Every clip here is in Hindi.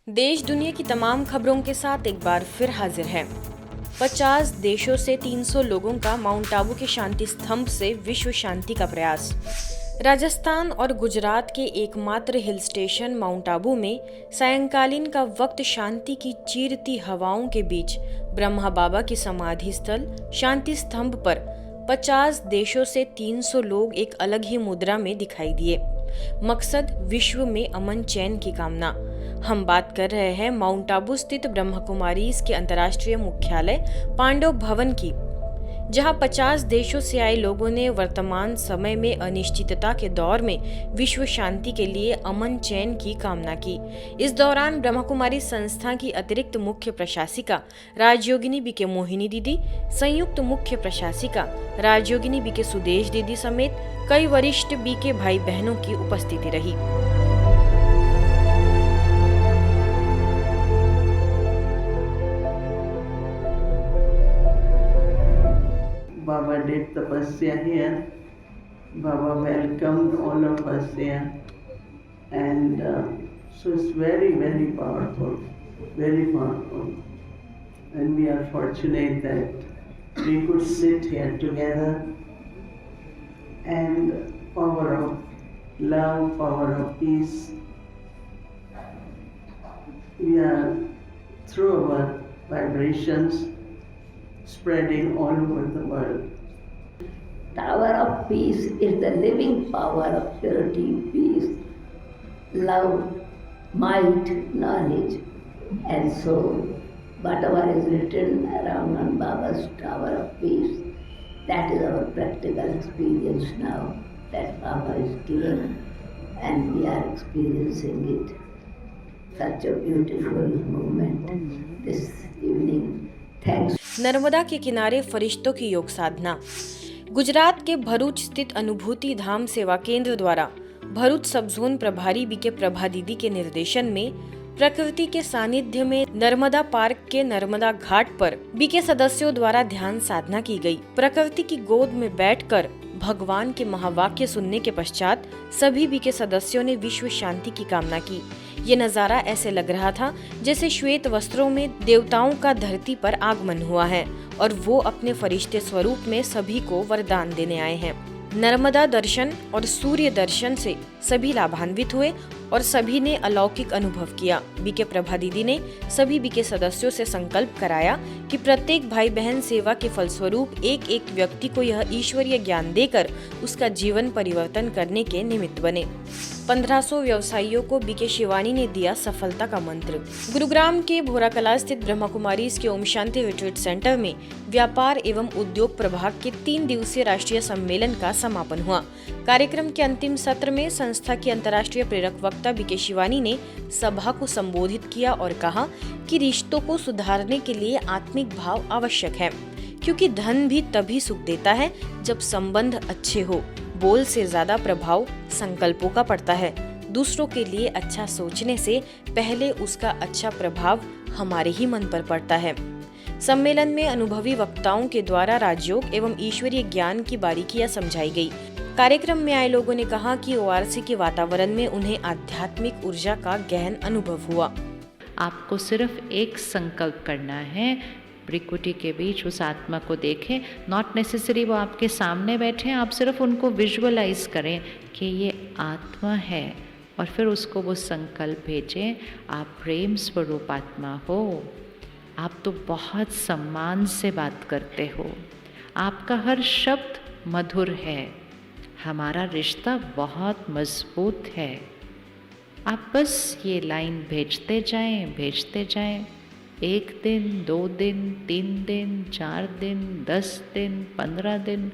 देश दुनिया की तमाम खबरों के साथ एक बार फिर हाजिर है। 50 देशों से 300 लोगों का माउंट आबू के शांति स्तंभ से विश्व शांति का प्रयास। राजस्थान और गुजरात के एकमात्र हिल स्टेशन माउंट आबू में सायंकालीन का वक्त शांति की चीरती हवाओं के बीच ब्रह्मा बाबा की समाधि स्थल शांति स्तंभ पर 50 देशों से 300 लोग एक अलग ही मुद्रा में दिखाई दिए। मकसद विश्व में अमन चैन की कामना। हम बात कर रहे हैं माउंट आबू स्थित ब्रह्मा कुमारीज के अंतर्राष्ट्रीय मुख्यालय पांडव भवन की, जहां 50 देशों से आए लोगों ने वर्तमान समय में अनिश्चितता के दौर में विश्व शांति के लिए अमन चैन की कामना की। इस दौरान ब्रह्मा कुमारी संस्था की अतिरिक्त मुख्य प्रशासिका राजयोगिनी बीके मोहिनी दीदी, संयुक्त मुख्य प्रशासिका राजयोगिनी बीके सुदेश दीदी समेत कई वरिष्ठ बीके भाई बहनों की उपस्थिति रही। Baba did tapasya here. Baba welcomed all of us here. And so it's very, very powerful, very powerful. And we are fortunate that we could sit here together and power of love, power of peace. We are through our vibrations spreading all over the world. Tower of peace is the living power of purity, peace, love, might, knowledge, and soul. Whatever is written around on Baba's Tower of Peace, that is our practical experience now that Baba is giving, and we are experiencing it. Such a beautiful moment this evening. Thanks. Narmada के किनारे फरिश्तों की योग साधना। गुजरात के भरूच स्थित अनुभूति धाम सेवा केंद्र द्वारा भरूच सब जोन प्रभारी बीके प्रभा दीदी के निर्देशन में प्रकृति के सानिध्य में नर्मदा पार्क के नर्मदा घाट पर बीके सदस्यों द्वारा ध्यान साधना की गई। प्रकृति की गोद में बैठकर भगवान के महावाक्य सुनने के पश्चात सभी बीके सदस्यों ने विश्व शांति की कामना की। ये नजारा ऐसे लग रहा था जैसे श्वेत वस्त्रों में देवताओं का धरती पर आगमन हुआ है और वो अपने फरिश्ते स्वरूप में सभी को वरदान देने आए हैं। नर्मदा दर्शन और सूर्य दर्शन से सभी लाभान्वित हुए और सभी ने अलौकिक अनुभव किया। बीके प्रभा दीदी ने सभी बीके सदस्यों से संकल्प कराया कि प्रत्येक भाई बहन सेवा के फलस्वरूप एक एक व्यक्ति को यह ईश्वरीय ज्ञान देकर उसका जीवन परिवर्तन करने के निमित्त बने। 1500 व्यवसायियों को बीके शिवानी ने दिया सफलता का मंत्र। गुरुग्राम के भोराकला स्थित ब्रह्मा कुमारीज के ओम शांति रिट्रीट सेंटर में व्यापार एवं उद्योग प्रभाग के 3 दिवसीय राष्ट्रीय सम्मेलन का समापन हुआ। कार्यक्रम के अंतिम सत्र में संस्था की अंतर्राष्ट्रीय प्रेरक वक्ता बीके शिवानी ने सभा को संबोधित किया और कहा कि रिश्तों को सुधारने के लिए आत्मिक भाव आवश्यक है, क्योंकि धन भी तभी सुख देता है जब संबंध अच्छे हो। बोल से ज्यादा प्रभाव संकल्पों का पड़ता है। दूसरों के लिए अच्छा सोचने से पहले उसका अच्छा प्रभाव हमारे ही मन पर पड़ता है। सम्मेलन में अनुभवी वक्ताओं के द्वारा राजयोग एवं ईश्वरीय ज्ञान की बारीकियां समझाई गई। कार्यक्रम में आए लोगों ने कहा कि ओआरसी के वातावरण में उन्हें आध्यात्मिक ऊर्जा का गहन अनुभव हुआ। आपको सिर्फ एक संकल्प करना है, प्रकृति के बीच उस आत्मा को देखें। नॉट नेसेसरी वो आपके सामने बैठे, आप सिर्फ उनको विजुअलाइज करें कि ये आत्मा है और फिर उसको वो संकल्प भेजें, आप प्रेम स्वरूप आत्मा हो, आप तो बहुत सम्मान से बात करते हो, आपका हर शब्द मधुर है, हमारा रिश्ता बहुत मजबूत है। आप बस ये लाइन भेजते जाएं। 1 दिन, 2 दिन, 3 दिन, 4 दिन, 10 दिन, 15 दिन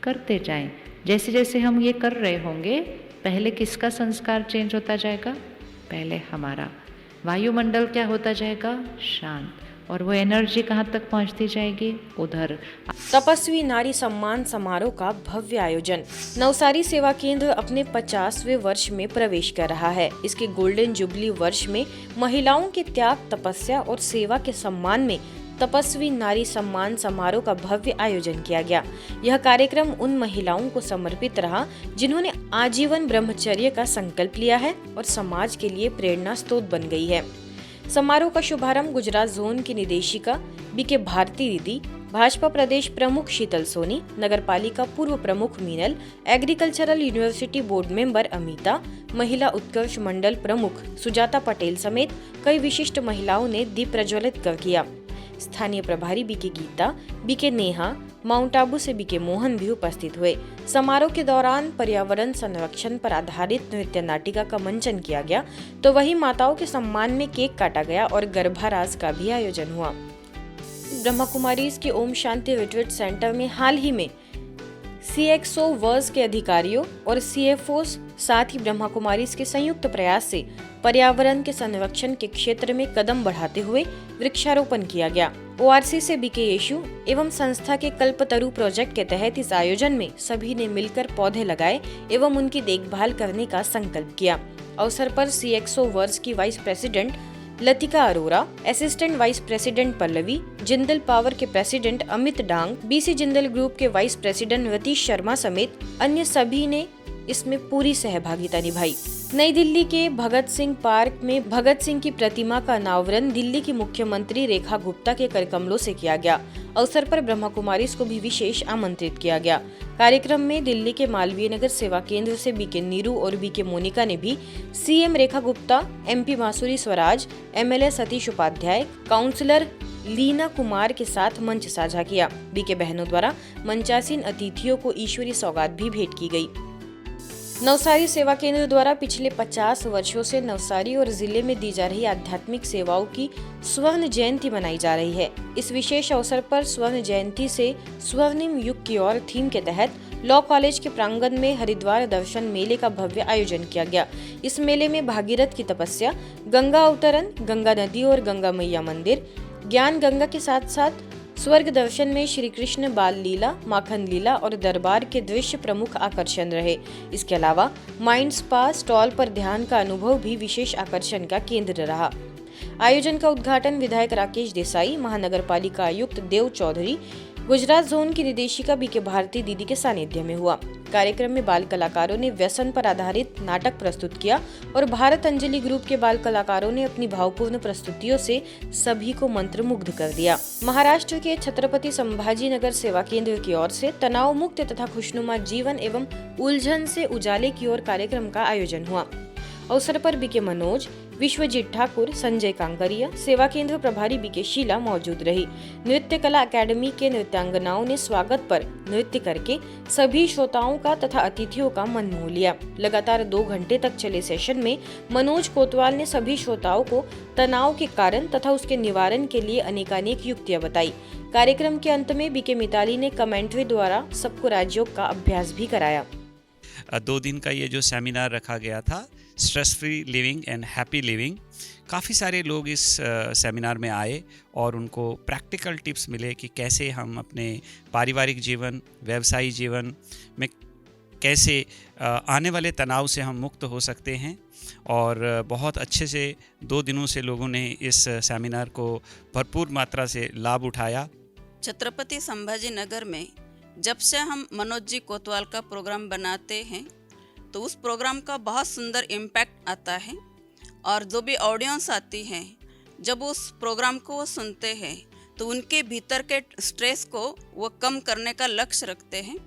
करते जाएं। जैसे जैसे हम ये कर रहे होंगे, पहले किसका संस्कार चेंज होता जाएगा? पहले हमारा। वायुमंडल क्या होता जाएगा? शांत। और वो एनर्जी कहाँ तक पहुँचती जाएगी? उधर। तपस्वी नारी सम्मान समारोह का भव्य आयोजन। नवसारी सेवा केंद्र अपने 50वें वर्ष में प्रवेश कर रहा है। इसके गोल्डन जुबली वर्ष में महिलाओं के त्याग, तपस्या और सेवा के सम्मान में तपस्वी नारी सम्मान समारोह का भव्य आयोजन किया गया। यह कार्यक्रम उन महिलाओं को समर्पित रहा जिन्होंने आजीवन ब्रह्मचर्य का संकल्प लिया है और समाज के लिए प्रेरणा स्रोत बन गई है। समारोह का शुभारंभ गुजरात जोन की निदेशिका बीके भारती दीदी, भाजपा प्रदेश प्रमुख शीतल सोनी, नगर पालिका पूर्व प्रमुख Meenal, agricultural university board member Amita, महिला उत्कर्ष मंडल प्रमुख सुजाता पटेल समेत कई विशिष्ट महिलाओं ने दीप प्रज्वलित कर किया। स्थानीय प्रभारी BK Geeta, BK Neha, Mount Abu से बीके मोहन भी उपस्थित हुए। समारोह के दौरान पर्यावरण संरक्षण पर आधारित नृत्य नाटिका का मंचन किया गया, तो वहीं माताओं के सम्मान में केक काटा गया और गर्भारास का भी आयोजन हुआ। ब्रह्मा कुमारीज के ओम शांति रिट्रीट सेंटर में हाल ही में CXO वर्स के अधिकारियों और CFOs साथ ही ब्रह्मा कुमारीज के संयुक्त प्रयास से पर्यावरण के संरक्षण के क्षेत्र में कदम बढ़ाते हुए वृक्षारोपण किया गया। ORC से बीके यशु एवं संस्था के कल्पतरु प्रोजेक्ट के तहत इस आयोजन में सभी ने मिलकर पौधे लगाए एवं उनकी देखभाल करने का संकल्प किया। अवसर पर CXO वर्स की vice president Latika Arora, assistant vice president Pallavi, Jindal power के प्रेसिडेंट अमित डांग, BC जिंदल ग्रुप के वाइस प्रेसिडेंट रतीश शर्मा समेत अन्य सभी ने इसमें पूरी सहभागिता निभाई। नई दिल्ली के भगत सिंह पार्क में भगत सिंह की प्रतिमा का अनावरण दिल्ली की मुख्यमंत्री रेखा गुप्ता के करकमलों से किया गया। अवसर पर ब्रह्मा कुमारीज को भी विशेष आमंत्रित किया गया। कार्यक्रम में दिल्ली के मालवीय नगर सेवा केंद्र से बीके नीरू और बीके मोनिका ने भी CM Rekha Gupta, MP Masuri Swaraj, MLA Satish Upadhyay, councillor Leena Kumar के साथ मंच साझा किया। बीके बहनों द्वारा मंचासीन अतिथियों को ईश्वरी सौगात भी भेंट की गई। नवसारी सेवा केंद्र द्वारा पिछले 50 वर्षों से नवसारी और जिले में दी जा रही आध्यात्मिक सेवाओं की स्वर्ण जयंती मनाई जा रही है। इस विशेष अवसर पर स्वर्ण जयंती से स्वर्णिम युग की ओर थीम के तहत लॉ कॉलेज के प्रांगण में हरिद्वार दर्शन मेले का भव्य आयोजन किया गया। इस मेले में भागीरथ की तपस्या, गंगा अवतरण, गंगा नदी और गंगा मैया मंदिर, ज्ञान गंगा के साथ साथ स्वर्ग दर्शन में श्री कृष्ण बाल लीला, माखन लीला और दरबार के दृश्य प्रमुख आकर्षण रहे। इसके अलावा माइंड स्पा स्टॉल पर ध्यान का अनुभव भी विशेष आकर्षण का केंद्र रहा। आयोजन का उद्घाटन विधायक राकेश देसाई, महानगर पालिका आयुक्त देव चौधरी, गुजरात जोन की निदेशिका बीके भारती दीदी के सानिध्य में हुआ। कार्यक्रम में बाल कलाकारों ने व्यसन पर आधारित नाटक प्रस्तुत किया और भारत अंजलि ग्रुप के बाल कलाकारों ने अपनी भावपूर्ण प्रस्तुतियों से सभी को मंत्रमुग्ध कर दिया। महाराष्ट्र के छत्रपति संभाजी नगर सेवा केंद्र की ओर से तनाव मुक्त तथा खुशनुमा जीवन एवं उलझन से उजाले की ओर कार्यक्रम का आयोजन हुआ। अवसर पर बीके मनोज, विश्वजीत ठाकुर, संजय कांकरिया, सेवा केंद्र प्रभारी बीके शीला मौजूद रही। नृत्य कला अकेडमी के नृत्यांगनाओं ने स्वागत पर नृत्य करके सभी श्रोताओं का तथा अतिथियों का मन मोह लिया। लगातार 2 घंटे तक चले सेशन में मनोज कोतवाल ने सभी श्रोताओं को तनाव के कारण तथा उसके निवारण के लिए अनेकानेक युक्तियां बताई। कार्यक्रम के अंत में बीके मिताली ने कमेंट्री द्वारा सबको राजयोग का अभ्यास भी कराया। 2 दिन का ये जो सेमिनार रखा गया था, stress free living and happy living, काफ़ी सारे लोग इस सेमिनार में आए और उनको प्रैक्टिकल टिप्स मिले कि कैसे हम अपने पारिवारिक जीवन, व्यवसायी जीवन में कैसे आने वाले तनाव से हम मुक्त हो सकते हैं। और बहुत अच्छे से 2 दिनों से लोगों ने इस सेमिनार को भरपूर मात्रा से लाभ उठाया। छत्रपति संभाजी नगर में जब से हम मनोज जी कोतवाल का प्रोग्राम बनाते हैं तो उस प्रोग्राम का बहुत सुंदर इम्पैक्ट आता है और जो भी ऑडियंस आती है जब उस प्रोग्राम को वो सुनते हैं तो उनके भीतर के स्ट्रेस को वो कम करने का लक्ष्य रखते हैं।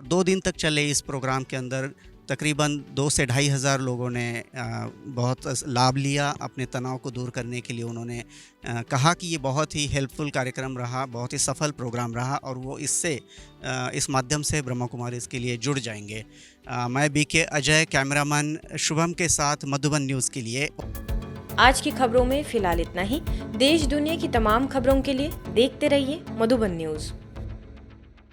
2 दिन तक चले इस प्रोग्राम के अंदर तकरीबन 2 से 2,500 हज़ार लोगों ने बहुत लाभ लिया। अपने तनाव को दूर करने के लिए उन्होंने कहा कि ये बहुत ही हेल्पफुल कार्यक्रम रहा, बहुत ही सफल प्रोग्राम रहा और वो इस माध्यम से ब्रह्मा कुमारीज के लिए जुड़ जाएंगे। मैं बीके अजय, कैमरामैन शुभम के साथ मधुबन न्यूज़ के लिए। आज की खबरों में फिलहाल इतना ही। देश दुनिया की तमाम खबरों के लिए देखते रहिए मधुबन न्यूज़।